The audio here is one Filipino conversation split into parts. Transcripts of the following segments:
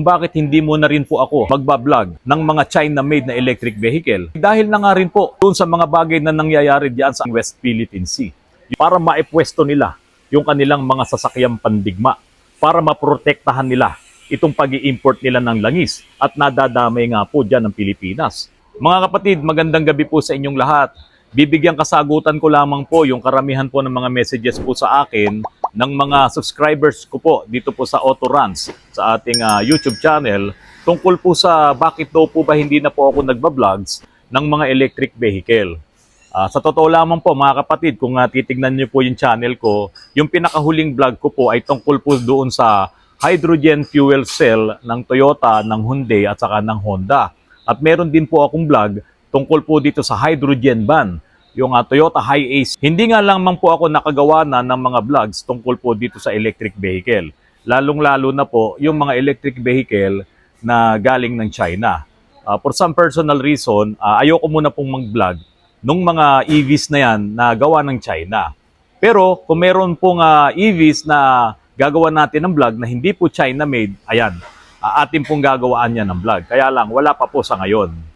Bakit hindi mo na rin po ako magbablog ng mga China-made na electric vehicle? Dahil na nga rin po doon sa mga bagay na nangyayari diyan sa West Philippine Sea. Para maipwesto nila yung kanilang mga sasakyang pandigma. Para maprotektahan nila itong pag-i-import nila ng langis at nadadamay nga po dyan ng Pilipinas. Mga kapatid, magandang gabi po sa inyong lahat. Bibigyan kasagutan ko lamang po yung karamihan po ng mga messages po sa akin ng mga subscribers ko po dito po sa Autorans sa ating YouTube channel tungkol po sa bakit daw po ba hindi na po ako nagba-vlogs ng mga electric vehicle. Sa totoo lamang po mga kapatid, kung titignan niyo po yung channel ko, yung pinakahuling vlog ko po ay tungkol po doon sa hydrogen fuel cell ng Toyota, ng Hyundai at saka ng Honda. At meron din po akong vlog tungkol po dito sa hydrogen van, yung Toyota Hiace. Hindi nga lamang po ako nakagawa na ng mga vlogs tungkol po dito sa electric vehicle. Lalong-lalo na po yung mga electric vehicle na galing ng China. For some personal reason, ayoko muna pong mag-vlog nung mga EVs na yan na gawa ng China. Pero kung meron pong EVs na gagawa natin ng vlog na hindi po China-made, ayan, atin pong gagawaan yan ng vlog. Kaya lang, wala pa po sa ngayon.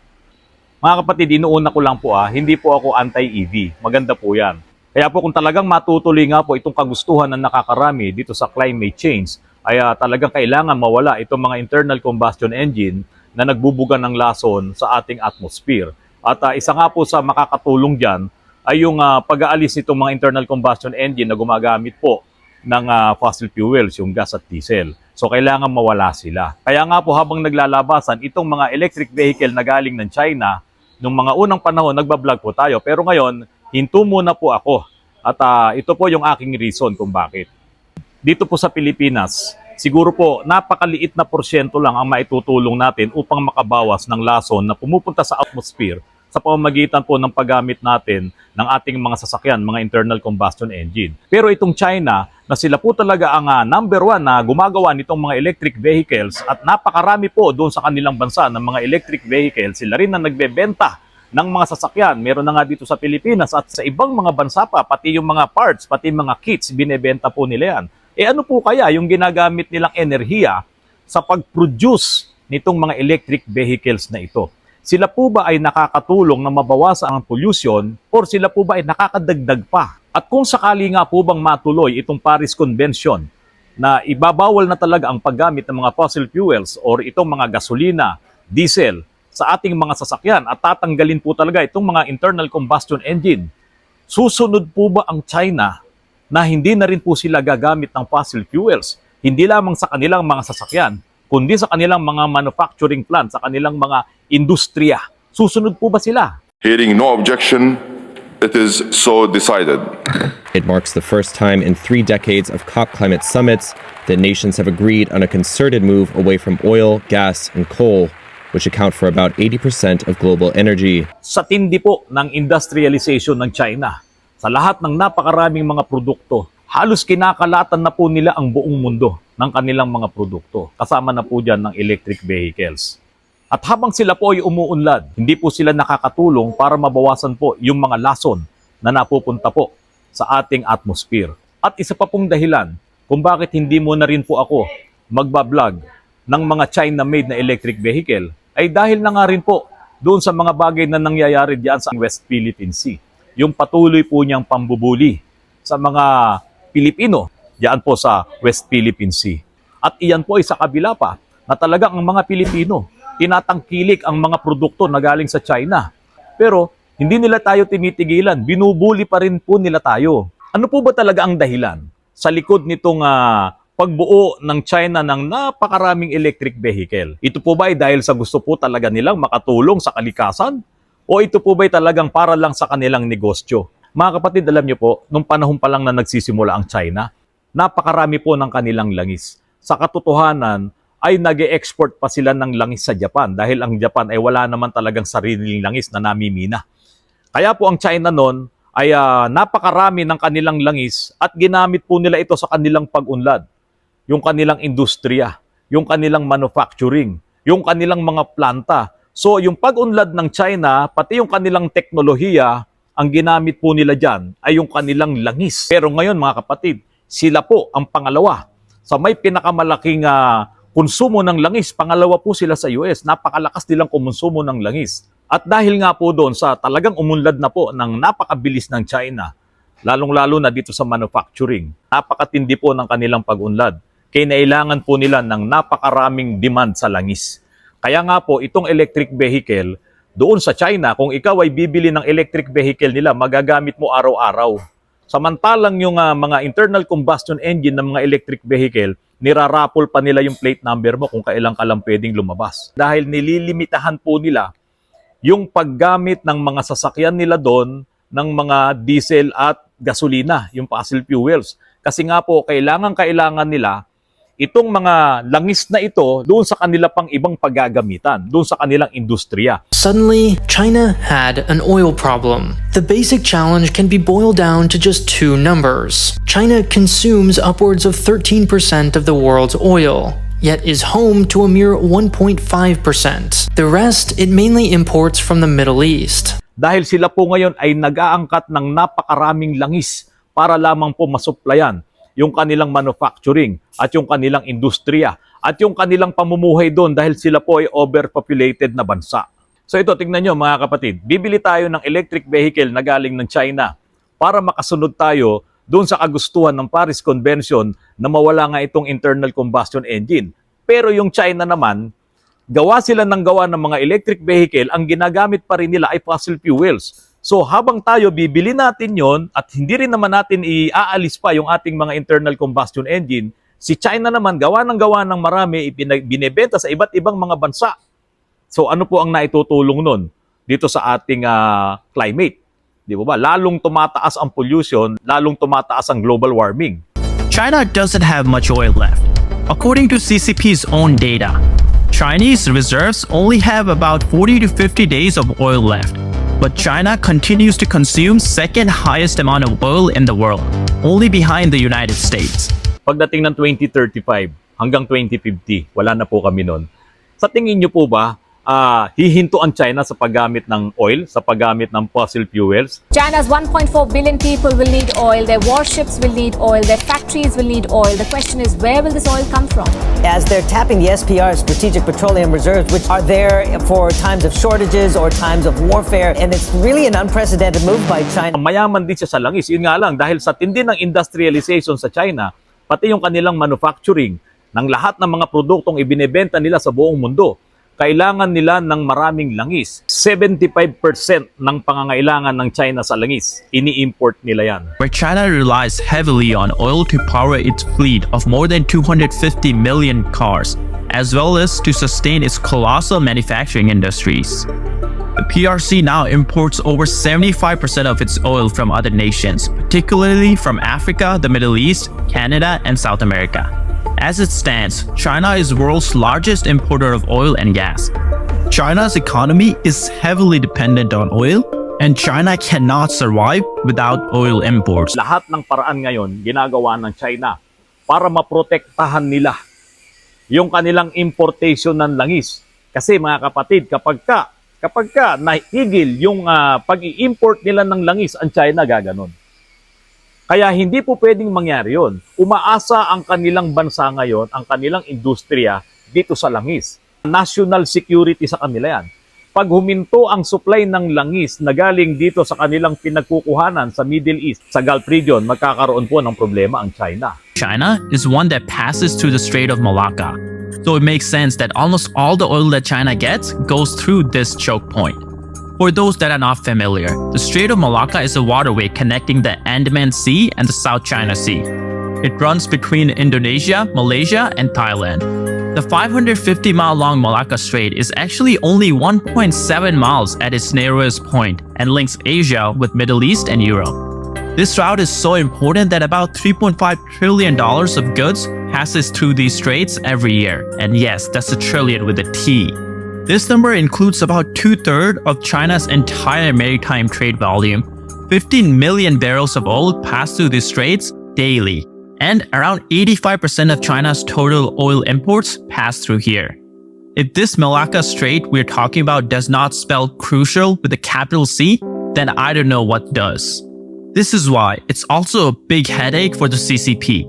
Mga kapatid, inuuna ko lang po hindi po ako anti-EV. Maganda po yan. Kaya po kung talagang matutuloy nga po itong kagustuhan ng nakakarami dito sa climate change, ay talagang kailangan mawala itong mga internal combustion engine na nagbubuga ng lason sa ating atmosphere. At isa nga po sa makakatulong dyan ay yung pag-aalis nitong mga internal combustion engine na gumagamit po ng fossil fuels, yung gas at diesel. So kailangan mawala sila. Kaya nga po habang naglalabasan itong mga electric vehicle na galing ng China, nung mga unang panahon, nagbablog po tayo. Pero ngayon, hinto muna po ako. At ito po yung aking reason kung bakit. Dito po sa Pilipinas, siguro po napakaliit na porsyento lang ang maitutulong natin upang makabawas ng lason na pumupunta sa atmosphere sa pamamagitan po ng paggamit natin ng ating mga sasakyan, mga internal combustion engine. Pero itong China, na sila po talaga ang number one na gumagawa nitong mga electric vehicles at napakarami po doon sa kanilang bansa ng mga electric vehicles, sila rin na nagbebenta ng mga sasakyan. Meron na nga dito sa Pilipinas at sa ibang mga bansa pa, pati yung mga parts, pati mga kits, binebenta po nila yan. Ano po kaya yung ginagamit nilang enerhiya sa pag-produce nitong mga electric vehicles na ito? Sila po ba ay nakakatulong na mabawasan ang pollution or sila po ba ay nakakadagdag pa? At kung sakali nga po bang matuloy itong Paris Convention na ibabawal na talaga ang paggamit ng mga fossil fuels or itong mga gasolina, diesel sa ating mga sasakyan at tatanggalin po talaga itong mga internal combustion engine, susunod po ba ang China na hindi na rin po sila gagamit ng fossil fuels? Hindi lamang sa kanilang mga sasakyan, kundi sa kanilang mga manufacturing plant, sa kanilang mga industriya. Susunod po ba sila? Hearing no objection, it is so decided. It marks the first time in 3 decades of COP climate summits that nations have agreed on a concerted move away from oil, gas, and coal, which account for about 80% of global energy. Sa tindi po ng industrialization ng China, sa lahat ng napakaraming mga produkto, halos kinakalatan na po nila ang buong mundo ng kanilang mga produkto. Kasama na po dyan ng electric vehicles. At habang sila po ay umuunlad, hindi po sila nakakatulong para mabawasan po yung mga lason na napupunta po sa ating atmosphere. At isa pa pong dahilan kung bakit hindi mo na rin po ako magbablog ng mga China-made na electric vehicle ay dahil na nga rin po doon sa mga bagay na nangyayari diyan sa West Philippine Sea. Yung patuloy po niyang pambubuli sa mga Pilipino diyan po sa West Philippine Sea. At iyan po ay sa kabila pa na talagang ang mga Pilipino tinatangkilik ang mga produkto na galing sa China. Pero hindi nila tayo tinitigilan, binubuli pa rin po nila tayo. Ano po ba talaga ang dahilan sa likod nitong pagbuo ng China ng napakaraming electric vehicle? Ito po ba ay dahil sa gusto po talaga nilang makatulong sa kalikasan? O ito po ba ay talagang para lang sa kanilang negosyo? Mga kapatid, alam niyo po, nung panahon pa lang na nagsisimula ang China, napakarami po ng kanilang langis. Sa katotohanan, ay nag-e-export pa sila ng langis sa Japan dahil ang Japan ay wala naman talagang sariling langis na namimina. Kaya po ang China noon ay napakarami ng kanilang langis at ginamit po nila ito sa kanilang pag-unlad. Yung kanilang industriya, yung kanilang manufacturing, yung kanilang mga planta. So yung pag-unlad ng China, pati yung kanilang teknolohiya, ang ginamit po nila dyan ay yung kanilang langis. Pero ngayon mga kapatid, sila po ang pangalawa sa may pinakamalaking konsumo ng langis, pangalawa po sila sa US. Napakalakas nilang kumonsumo ng langis. At dahil nga po doon sa talagang umunlad na po ng napakabilis ng China, lalong-lalo na dito sa manufacturing, napakatindi po ng kanilang pag-unlad. Kailangan po nila ng napakaraming demand sa langis. Kaya nga po, itong electric vehicle, doon sa China, kung ikaw ay bibili ng electric vehicle nila, magagamit mo araw-araw. Samantalang yung mga internal combustion engine ng mga electric vehicle, nirarapol pa nila yung plate number mo kung kailan ka lang pwedeng lumabas. Dahil nililimitahan po nila yung paggamit ng mga sasakyan nila doon ng mga diesel at gasolina, yung fossil fuels. Kasi nga po, kailangan nila itong mga langis na ito doon sa kanila pang ibang paggagamitan, doon sa kanilang industriya. Suddenly, China had an oil problem. The basic challenge can be boiled down to just two numbers. China consumes upwards of 13% of the world's oil, yet is home to a mere 1.5%. The rest, it mainly imports from the Middle East. Dahil sila po ngayon ay nag-aangkat ng napakaraming langis para lamang po masuplayan yung kanilang manufacturing at yung kanilang industriya at yung kanilang pamumuhay doon dahil sila po ay overpopulated na bansa. So ito, tingnan nyo mga kapatid, bibili tayo ng electric vehicle na galing ng China para makasunod tayo doon sa kagustuhan ng Paris Convention na mawala nga itong internal combustion engine. Pero yung China naman, gawa sila ng mga electric vehicle, ang ginagamit pa rin nila ay fossil fuels. So habang tayo bibili natin yon at hindi rin naman natin iaalis pa yung ating mga internal combustion engine, si China naman gawa ng marami, binebenta sa iba't ibang mga bansa. So ano po ang naitutulong nun dito sa ating climate? Di ba? Lalong tumataas ang pollution, lalong tumataas ang global warming. China doesn't have much oil left. According to CCP's own data, Chinese reserves only have about 40 to 50 days of oil left. But China continues to consume second highest amount of oil in the world, only behind the United States. Pagdating ng 2035 hanggang 2050, wala na po kami nun. Sa tingin nyo po ba, hihinto ang China sa paggamit ng oil, sa paggamit ng fossil fuels? China's 1.4 billion people will need oil, their warships will need oil, their factories will need oil. The question is, where will this oil come from? As they're tapping the SPR, Strategic Petroleum Reserves, which are there for times of shortages or times of warfare, and it's really an unprecedented move by China. Mayaman din siya sa langis. Yun nga lang, dahil sa tindi ng industrialization sa China, pati yung kanilang manufacturing ng lahat ng mga produktong ibinebenta nila sa buong mundo, kailangan nila ng maraming langis. 75% ng pangangailangan ng China sa langis, ini-import nila yan. Where China relies heavily on oil to power its fleet of more than 250 million cars, as well as to sustain its colossal manufacturing industries. The PRC now imports over 75% of its oil from other nations, particularly from Africa, the Middle East, Canada, and South America. As it stands, China is the world's largest importer of oil and gas. China's economy is heavily dependent on oil, and China cannot survive without oil imports. Lahat ng paraan ngayon ginagawa ng China para maprotektahan nila yung kanilang importation ng langis. Kasi mga kapatid, kapag ka nahigil yung pag-i-import nila ng langis, ang China gaganon. Kaya hindi po pwedeng mangyari yun. Umaasa ang kanilang bansa ngayon, ang kanilang industriya dito sa langis. National security sa kanila yan. Pag huminto ang supply ng langis na galing dito sa kanilang pinagkukuhanan sa Middle East, sa Gulf region, magkakaroon po ng problema ang China. China is one that passes through the Strait of Malacca. So it makes sense that almost all the oil that China gets goes through this choke point. For those that are not familiar, the Strait of Malacca is a waterway connecting the Andaman Sea and the South China Sea. It runs between Indonesia, Malaysia, and Thailand. The 550-mile-long Malacca Strait is actually only 1.7 miles at its narrowest point and links Asia with Middle East and Europe. This route is so important that about $3.5 trillion of goods passes through these straits every year. And yes, that's a trillion with a T. This number includes about 2/3 of China's entire maritime trade volume. 15 million barrels of oil pass through these straits daily, and around 85% of China's total oil imports pass through here. If this Malacca Strait we're talking about does not spell crucial with a capital C, then I don't know what does. This is why it's also a big headache for the CCP.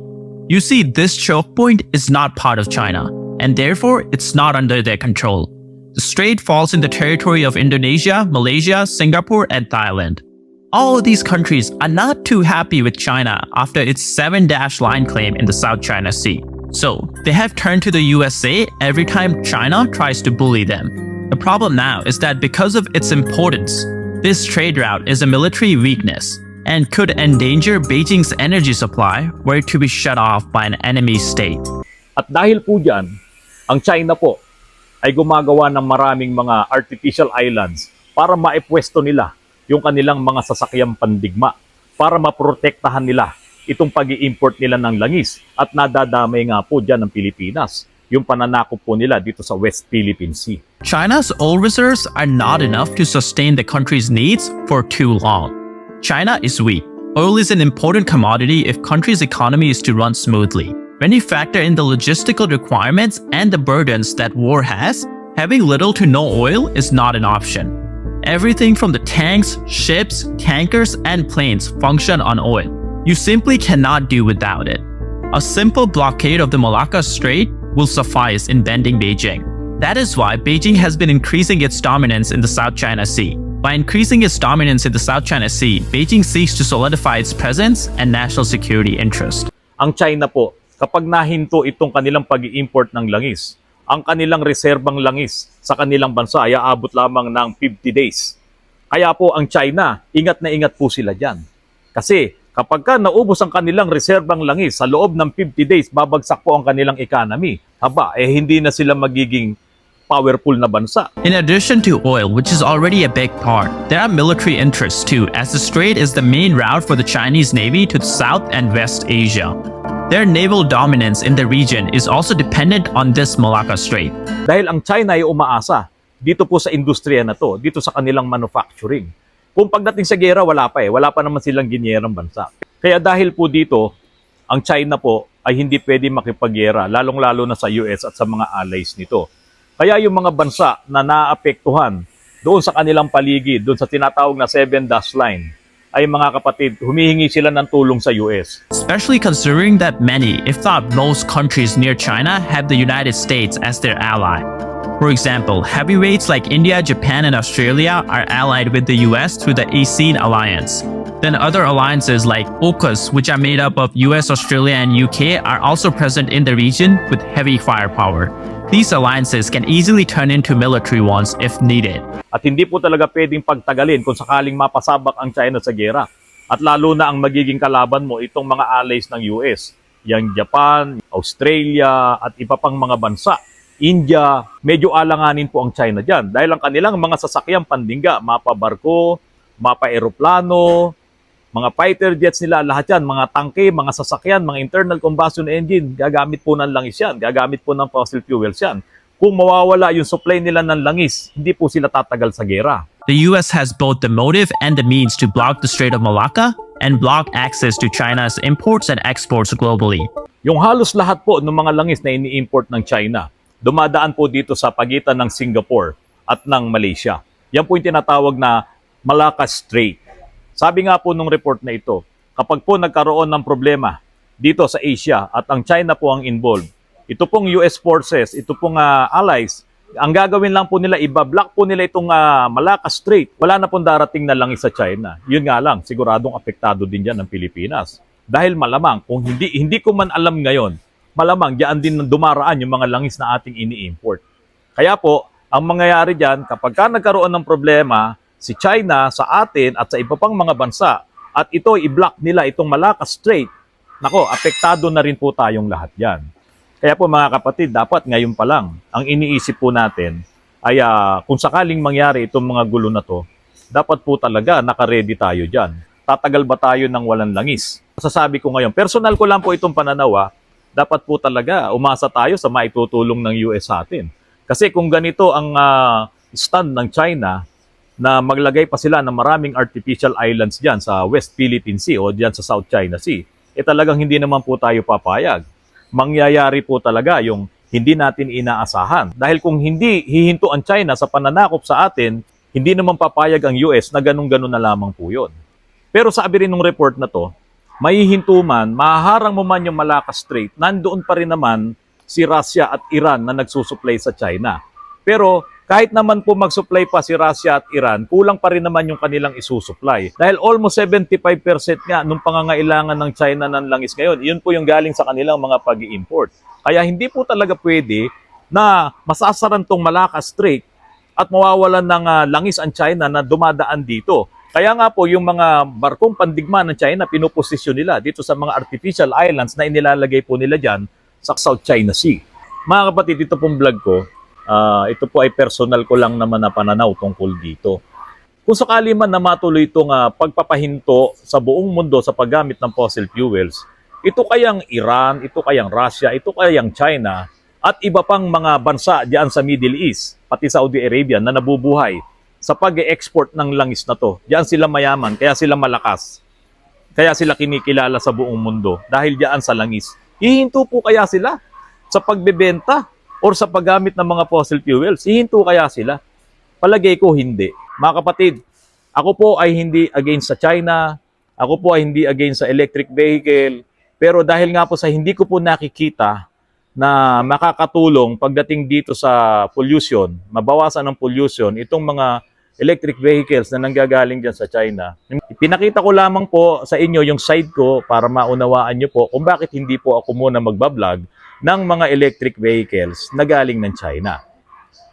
You see, this choke point is not part of China, and therefore it's not under their control. The strait falls in the territory of Indonesia, Malaysia, Singapore, and Thailand. All of these countries are not too happy with China after its 7-dash line claim in the South China Sea. So, they have turned to the USA every time China tries to bully them. The problem now is that because of its importance, this trade route is a military weakness and could endanger Beijing's energy supply were it to be shut off by an enemy state. At dahil po dyan, ang China po ay gumagawa ng maraming mga artificial islands para maipwesto nila yung kanilang mga sasakyang pandigma, para maprotektahan nila itong pag-i-import nila ng langis at nadadamay nga po dyan ng Pilipinas, yung pananakop po nila dito sa West Philippine Sea. China's oil reserves are not enough to sustain the country's needs for too long. China is weak. Oil is an important commodity if country's economy is to run smoothly. When you factor in the logistical requirements and the burdens that war has, having little to no oil is not an option. Everything from the tanks, ships, tankers, and planes function on oil. You simply cannot do without it. A simple blockade of the Malacca Strait will suffice in bending Beijing. That is why Beijing has been increasing its dominance in the South China Sea. By increasing its dominance in the South China Sea, Beijing seeks to solidify its presence and national security interest. Ang China po, kapag nahinto itong kanilang pag-i-import ng langis, ang kanilang reserbang langis sa kanilang bansa ay aabot lamang ng 50 days. Kaya po ang China, ingat na ingat po sila dyan. Kasi kapag ka naubos ang kanilang reserbang langis sa loob ng 50 days, babagsak po ang kanilang economy. Haba, hindi na sila magiging powerful na bansa. In addition to oil, which is already a big part, there are military interests too, as the strait is the main route for the Chinese Navy to South and West Asia. Their naval dominance in the region is also dependent on this Malacca Strait. Dahil ang China ay umaasa dito po sa industriya na to, dito sa kanilang manufacturing. Kung pagdating sa gera, wala pa naman silang ginyerang bansa. Kaya dahil po dito, ang China po ay hindi pwede makipaggera, lalong-lalo na sa US at sa mga allies nito. Kaya yung mga bansa na naapektuhan doon sa kanilang paligid, doon sa tinatawag na 7-dash line, ay mga kapatid, humihingi sila ng tulong sa US. Especially considering that many, if not most countries near China have the United States as their ally. For example, heavyweights like India, Japan, and Australia are allied with the US through the ASEAN alliance. Then other alliances like AUKUS, which are made up of US, Australia, and UK, are also present in the region with heavy firepower. These alliances can easily turn into military ones if needed. At hindi po talaga pwedeng pagtagalin kung sakaling mapasabak ang China sa gera. At lalo na ang magiging kalaban mo itong mga allies ng US, yang Japan, Australia, at iba pang mga bansa. India, medyo alanganin po ang China dyan dahil ang kanilang mga sasakyang pandingga, mapa-barko, mapa-aeroplano, mga fighter jets nila, lahat yan, mga tangke, mga sasakyan, mga internal combustion engine, gagamit po ng langis yan, gagamit po ng fossil fuels yan. Kung mawawala yung supply nila ng langis, hindi po sila tatagal sa gera. The US has both the motive and the means to block the Strait of Malacca and block access to China's imports and exports globally. Yung halos lahat po ng mga langis na ini-import ng China, dumadaan po dito sa pagitan ng Singapore at ng Malaysia. Yan po yung tinatawag na Malacca Strait. Sabi nga po nung report na ito, kapag po nagkaroon ng problema dito sa Asia at ang China po ang involved, ito pong US forces, ito pong allies, ang gagawin lang po nila, ibablock po nila itong Malacca Strait. Wala na pong darating na langis sa China. Yun nga lang, siguradong apektado din dyan ng Pilipinas. Dahil malamang, kung hindi ko man alam ngayon, malamang diyan din dumaraan yung mga langis na ating ini-import. Kaya po, ang mangyayari dyan, kapag ka nagkaroon ng problema, si China sa atin at sa iba pang mga bansa at ito i-block nila itong Malacca Strait, nako, apektado na rin po tayong lahat yan. Kaya po mga kapatid, dapat ngayon pa lang, ang iniisip po natin ay kung sakaling mangyari itong mga gulo na to, dapat po talaga naka-ready tayo dyan. Tatagal ba tayo ng walang langis? Sasabi ko ngayon, personal ko lang po itong pananaw, dapat po talaga umasa tayo sa maitutulong ng US sa atin. Kasi kung ganito ang stand ng China, na maglagay pa sila ng maraming artificial islands dyan sa West Philippine Sea o dyan sa South China Sea, talagang hindi naman po tayo papayag. Mangyayari po talaga yung hindi natin inaasahan. Dahil kung hindi hihinto ang China sa pananakop sa atin, hindi naman papayag ang US na ganun-ganun na lamang po yun. Pero sabi rin ng report na to, mahihinto man, mahaharang mo man yung Malacca Strait, nandoon pa rin naman si Russia at Iran na nagsusupply sa China. Pero kahit naman po mag-supply pa si Russia at Iran, kulang pa rin naman yung kanilang isusupply. Dahil almost 75% nga nung pangangailangan ng China ng langis ngayon, yun po yung galing sa kanilang mga pag-i-import. Kaya hindi po talaga pwede na masasaran tong Malacca Strait at mawawalan ng langis ang China na dumadaan dito. Kaya nga po yung mga barkong pandigma ng China, pinuposisyon nila dito sa mga artificial islands na inilalagay po nila dyan sa South China Sea. Mga kapatid, ito pong vlog ko, ito po ay personal ko lang naman na pananaw tungkol dito. Kung sakali man na matuloy itong pagpapahinto sa buong mundo sa paggamit ng fossil fuels, ito kayang Iran, ito kayang Russia, ito kayang China, at iba pang mga bansa diyan sa Middle East, pati Saudi Arabia na nabubuhay sa pag-e-export ng langis na to. Diyan sila mayaman, kaya sila malakas. Kaya sila kinikilala sa buong mundo dahil diyan sa langis. Hihinto po kaya sila sa pagbebenta or sa paggamit ng mga fossil fuels? Hihinto kaya sila? Palagay ko hindi. Mga kapatid, ako po ay hindi against sa China, ako po ay hindi against sa electric vehicle, pero dahil nga po sa hindi ko po nakikita na makakatulong pagdating dito sa pollution, mabawasan ng pollution, itong mga electric vehicles na nanggagaling dyan sa China. Pinakita ko lamang po sa inyo yung side ko para maunawaan nyo po kung bakit hindi po ako muna magbablog ng mga electric vehicles na galing ng China.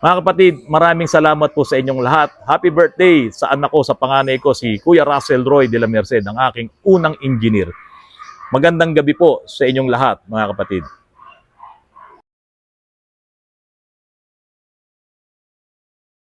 Mga kapatid, maraming salamat po sa inyong lahat. Happy birthday sa anak ko, sa panganay ko, si Kuya Russell Roy de la Merced, ang aking unang engineer. Magandang gabi po sa inyong lahat, mga kapatid.